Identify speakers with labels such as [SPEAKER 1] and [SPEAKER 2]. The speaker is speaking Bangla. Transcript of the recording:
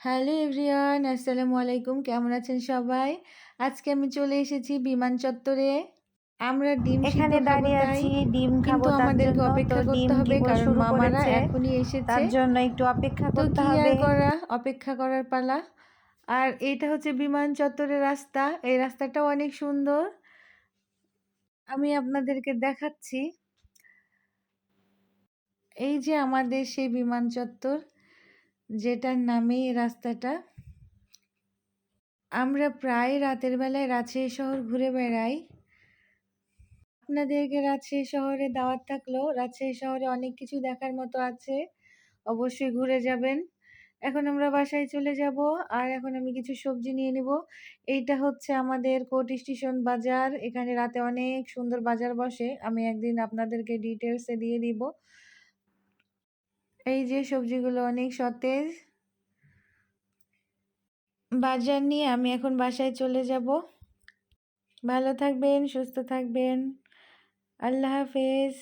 [SPEAKER 1] হ্যালো এভরিওয়ান, আসসালামু আলাইকুম। কেমন আছেন সবাই? আজকে আমি চলে এসেছি বিমান চত্বরে। আমরা ডিম সিদ্ধ
[SPEAKER 2] এখানে
[SPEAKER 1] খাবো
[SPEAKER 2] দাঁড়িয়ে
[SPEAKER 1] তাই।
[SPEAKER 2] আছি ডিম
[SPEAKER 1] কিন্তু
[SPEAKER 2] খাবো তার
[SPEAKER 1] আমাদেরকে
[SPEAKER 2] জন্য। তো
[SPEAKER 1] অপেক্ষা করতে
[SPEAKER 2] ডিম
[SPEAKER 1] হবে
[SPEAKER 2] দিব
[SPEAKER 1] কারণ
[SPEAKER 2] শুরু
[SPEAKER 1] মামারা
[SPEAKER 2] করেছে।
[SPEAKER 1] এখনই এসেছে।
[SPEAKER 2] তার জন্য একটু অপেক্ষা
[SPEAKER 1] তো
[SPEAKER 2] করতে
[SPEAKER 1] কি আর
[SPEAKER 2] হবে।
[SPEAKER 1] করা, অপেক্ষা করার পালা। আর এইটা হচ্ছে বিমান চত্বরের রাস্তা। এই রাস্তাটাও অনেক সুন্দর। আমি আপনাদেরকে দেখাচ্ছি। এই যে আমাদের সেই বিমান চত্বর, যেটার নামেই এই রাস্তাটা। আমরা প্রায় রাতের বেলায় রাজশাহী শহর ঘুরে বেড়াই। আপনাদেরকে রাজশাহী শহরে দাওয়াত থাকলো। রাজশাহী শহরে অনেক কিছু দেখার মতো আছে, অবশ্যই ঘুরে যাবেন। এখন আমরা বাসায় চলে যাব। আর এখন আমি কিছু সবজি নিয়ে নিব। এইটা হচ্ছে আমাদের কোর্ট স্টেশন বাজার। এখানে রাতে অনেক সুন্দর বাজার বসে, আমি একদিন আপনাদেরকে ডিটেলসে দিয়ে দিব। এই যে সবজিগুলো অনেক সতেজ। বাজার নিয়ে আমি এখন বাসায় চলে যাব। ভালো থাকবেন, সুস্থ থাকবেন। আল্লাহ হাফেজ।